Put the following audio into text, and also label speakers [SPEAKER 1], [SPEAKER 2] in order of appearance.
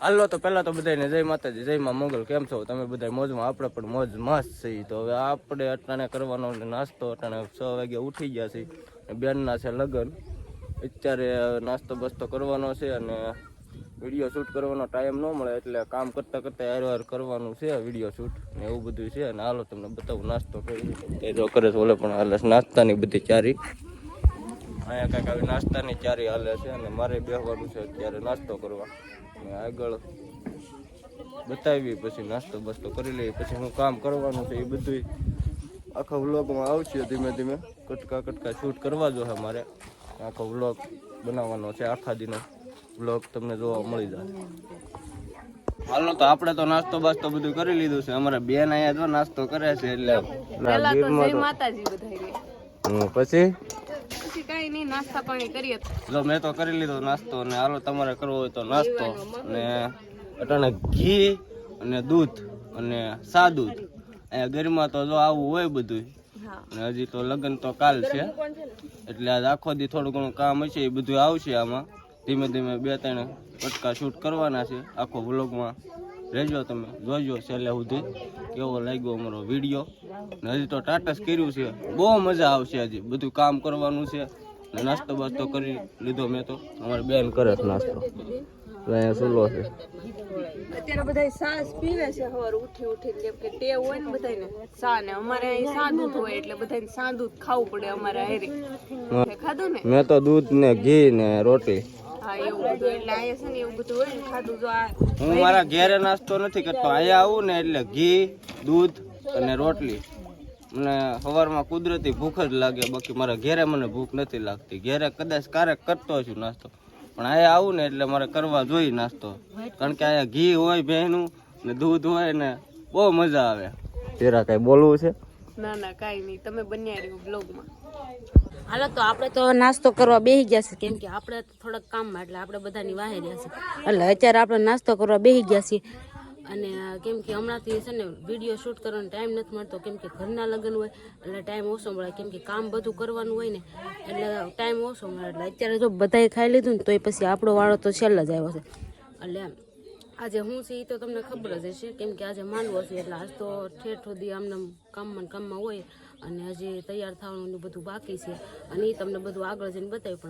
[SPEAKER 1] હાલો તો પહેલા તો બધાને જય માતાજી, જય માં મંગલ. કેમ છો તમે બધા? મોજમાં? આપણે પણ મોજ મસ્ત છીએ. તો હવે આપણે અટાણે કરવાનો નાસ્તો. અટાણે 6 વાગે ઉઠી ગયા છીએ. બેનના છે લગ્ન. અત્યારે નાસ્તો બસ્તો કરવાનો છે અને વિડીયો શૂટ કરવાનો ટાઈમ ન મળે એટલે કામ કરતાં કરતાં યાર કરવાનું છે વિડીયો શૂટ ને એવું બધું છે. અને હાલો તમને બતાવું નાસ્તો કરી એ જો કરે છે ઓલે પણ હાલે નાસ્તાની બધી ચારી. અહીંયા કાંઈક આવી નાસ્તાની ચારી હાલે છે અને મારે બેસવાનું છે અત્યારે નાસ્તો કરવા. આગળ બતાવી પછી નાસ્તો બસ્તો કરી લઈએ પછી હું કામ કરવાનું છે એ બધું આખા વ્લોગમાં આવશે. ધીમે ધીમે કટકા શૂટ કરવા જો છે મારે. આખો વ્લોગ બનાવવાનો છે, આખા દીનો વ્લોગ તમને જોવા મળી જાય. હાલો તો આપણે તો નાસ્તો બાસ્તો બધું કરી લીધું છે. અમારા બેન અહીંયા જો નાસ્તો કરે છે એટલે પછી
[SPEAKER 2] કઈ નહીં નાસ્તા પાણી કરીએ.
[SPEAKER 1] જો મેં તો કરી લીધો નાસ્તો અને હાલો તમારે કરવો હોય તો નાસ્તો. અને અટાણે ઘી અને દૂધ અને સાદૂધ અહીંયા ગરમા તો જો આવું હોય બધું. અને હજી તો લગ્ન તો કાલ છે એટલે આજ આખો દી થોડું ઘણું કામ હશે એ બધું આવશે આમાં. ધીમે ધીમે 2-3 કટકા શૂટ કરવાના છે. આખો વ્લોગમાં રહેજો, તમે જોજો છેલ્લે સુધી કેવો લાગ્યો અમારો વિડીયો. ને હજી તો ટાટસ કર્યું છે, બહુ મજા આવશે. હજી બધું કામ કરવાનું છે. નાસ્તો બાસ્તો કરી લીધો મેં તો. અમારી બેન કરે છે નાસ્તો. અહીંયા સુલો છે.
[SPEAKER 2] અત્યારે બધા સાસ પીવે છે સવાર ઉઠી કેમ કે ટેવ હોય ને બધાને સા ને. અમારે અહીં સાદું હોય એટલે બધાને સાદું જ ખાવું પડે અમારે હેરી. ખાધું ને
[SPEAKER 1] મેં તો દૂધ ને ઘી ને રોટી.
[SPEAKER 2] હા એવું બધું એટલે અહીંયા છે ને એવું બધું હોય ને ખાધું. જો આ
[SPEAKER 1] હું મારા ઘેરે નાસ્તો નથી કરતો. અહીંયા આવું ને એટલે ઘી દૂધ અને રોટલી. મને સવારમાં કુદરતી ભૂખ જ લાગે. બાકી મારા ઘેરે મને ભૂખ નથી લાગતી. ઘેરે કદાચ ક્યારેક કરતો છું નાસ્તો, પણ અહીંયા આવું ને એટલે મારે કરવા જોઈએ નાસ્તો. કારણ કે અહીંયા ઘી હોય ભેંનું ને દૂધ હોય ને બહુ મજા આવે. તેરા કઈ બોલવું છે?
[SPEAKER 2] ના ના કાંઈ નહીં, તમે બન્યા રહ્યો બ્લોગમાં.
[SPEAKER 3] હાલો તો આપણે તો નાસ્તો કરવા બેસી ગયા છે કેમ કે આપણે થોડાક કામમાં એટલે આપણે બધાની વાહે રહ્યા છે એટલે અત્યારે આપણે નાસ્તો કરવા બેસી ગયા છીએ. અને કેમ કે હમણાંથી છે ને વિડીયો શૂટ કરવાનો ટાઈમ નથી મળતો કેમ કે ઘરના લગ્ન હોય એટલે ટાઈમ ઓછો મળે. કેમ કે કામ બધું કરવાનું હોય ને એટલે ટાઈમ ઓછો મળે. એટલે અત્યારે જો બધાએ ખાઈ લીધું ને તોય પછી આપણો વાળો તો છેલ્લા જ આવ્યો છે. એટલે આજે હું છે એ તો તમને ખબર જ હશે કેમ કે આજે માંડવો છે એટલે આજ તો ઠેઠ સુધી આમને કામમાં હોય અને હજી તૈયાર થવાનું બધું બાકી છે અને એ તમને બધું આગળ જઈને બતાવ્યું.